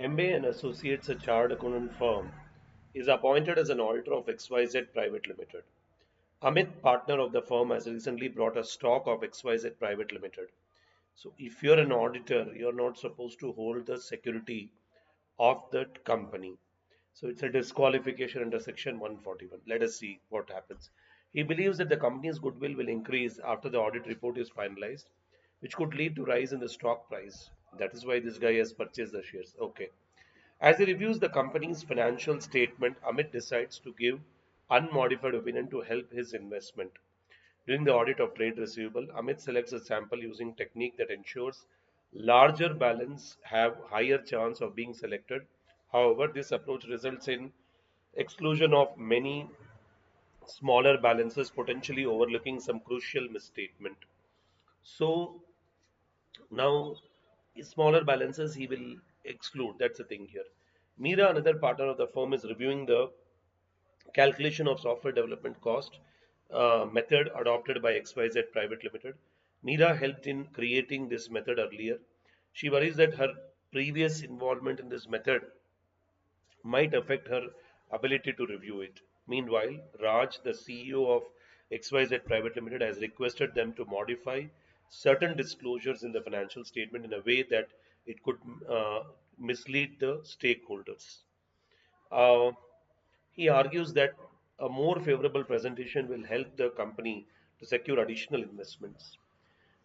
MBA and Associates, a chartered accountant firm, is appointed as an auditor of XYZ Private Limited. Amit, partner of the firm, has recently brought a stock of XYZ Private Limited. So, if you're an auditor, you're not supposed to hold the security of that company. So, it's a disqualification under Section 141. Let us see what happens. He believes that the company's goodwill will increase after the audit report is finalized, which could lead to rise in the stock price. That is why this guy has purchased the shares. Okay. As he reviews the company's financial statement, Amit decides to give unmodified opinion to help his investment. During the audit of trade receivable, Amit selects a sample using technique that ensures larger balance have higher chance of being selected. However, this approach results in exclusion of many smaller balances, potentially overlooking some crucial misstatement. So now smaller balances he will exclude. That's the thing here. Mira, another partner of the firm, is reviewing the calculation of software development cost method adopted by XYZ Private Limited. Mira helped in creating this method earlier. She worries that her previous involvement in this method might affect her ability to review it. Meanwhile, Raj, the CEO of XYZ Private Limited, has requested them to modify certain disclosures in the financial statement in a way that it could mislead the stakeholders. Uh, he argues that a more favorable presentation will help the company to secure additional investments.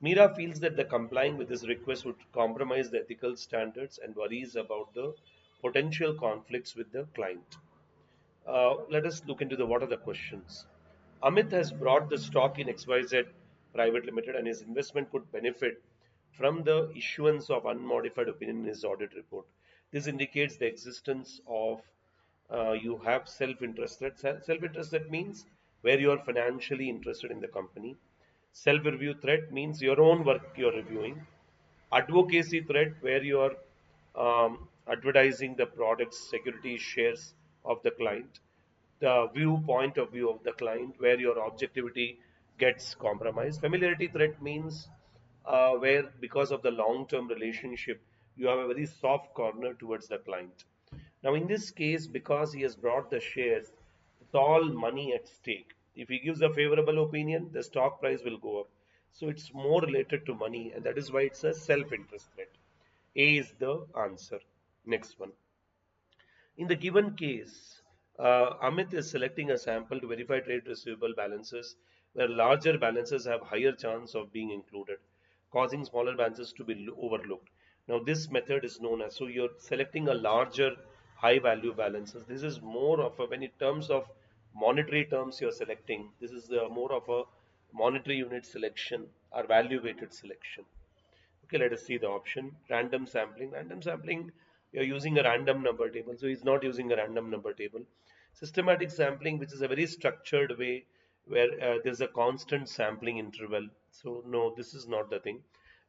Mira feels that the complying with this request would compromise the ethical standards and worries about the potential conflicts with the client. Let us look into the what are the questions. Amit has brought the stock in XYZ Private Limited and his investment could benefit from the issuance of unmodified opinion in his audit report. This indicates the existence of you have self-interested. Self-interested means where you are financially interested in the company. Self-review threat means your own work you are reviewing. Advocacy threat where you are advertising the products, security shares of the client. The viewpoint of view of the client where your objectivity gets compromised. Familiarity threat means where because of the long-term relationship you have a very soft corner towards the client. Now in this case, because he has brought the shares, it's all money at stake. If he gives a favorable opinion, the stock price will go up. So it's more related to money, and that is why it's a self-interest threat. A is the answer. Next one. In the given case, Amit is selecting a sample to verify trade receivable balances where larger balances have higher chance of being included, causing smaller balances to be overlooked. Now, this method is known as, so you're selecting a larger high value balances. This is more of a, when in terms of monetary terms you're selecting, this is more of a monetary unit selection or value weighted selection. Okay, let us see the option. Random sampling. Random sampling, you're using a random number table. So he's not using a random number table. Systematic sampling, which is a very structured way where there's a constant sampling interval. So no, this is not the thing.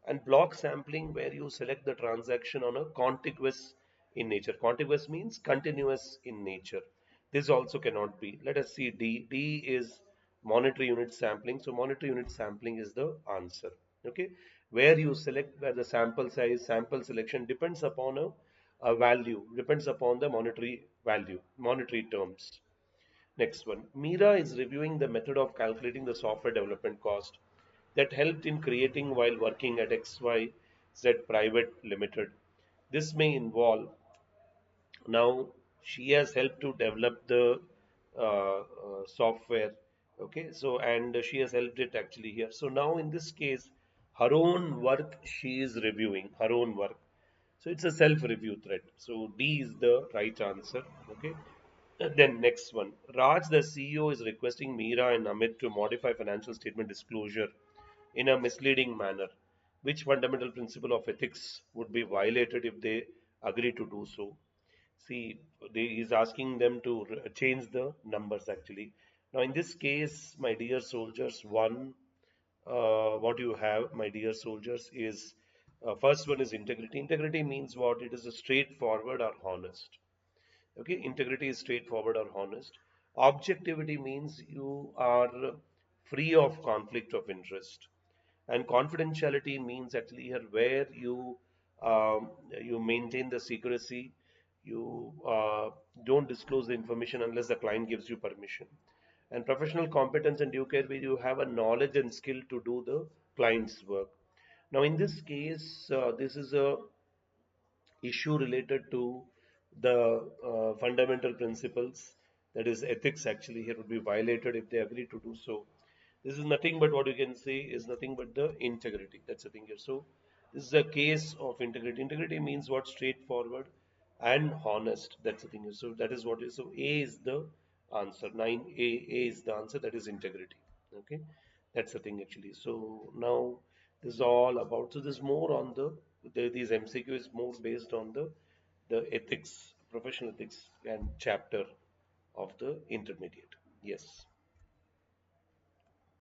And block sampling, where you select the transaction on a contiguous in nature. Contiguous means continuous in nature. This also cannot be. Let us see D. D is monetary unit sampling. So monetary unit sampling is the answer. Okay, where you select where the sample size, sample selection depends upon a value, depends upon the monetary value, monetary terms. Next one. Mira is reviewing the method of calculating the software development cost that helped in creating while working at XYZ Private Limited. This may involve now she has helped to develop the software. Okay, so and she has helped it actually here. So now in this case, her own work she is reviewing her own work. So it's a self-review thread. So D is the right answer. Okay. Then next one. Raj, the CEO, is requesting Meera and Amit to modify financial statement disclosure in a misleading manner. Which fundamental principle of ethics would be violated if they agree to do so? See, he's asking them to change the numbers actually. Now, in this case, my dear soldiers, what you have, my dear soldiers, is first one is integrity. Integrity means what? It is a straightforward or honest. Okay, integrity is straightforward or honest. Objectivity means you are free of conflict of interest. And confidentiality means actually here where you um, you maintain the secrecy, you don't disclose the information unless the client gives you permission. And professional competence and due care, where you have a knowledge and skill to do the client's work. Now, in this case, this is a issue related to the fundamental principles, that is ethics actually here would be violated if they agree to do so. This is nothing but, what you can say is nothing but the integrity, that's the thing here. So this is a case of integrity. Integrity means what? Straightforward and honest, that's the thing here. So that is what is, so A is the answer. 9A is the answer, that is integrity. Okay, that's the thing actually. So now this is all about, so there's more on these MCQ is more based on the ethics, professional ethics and chapter of the intermediate. Yes.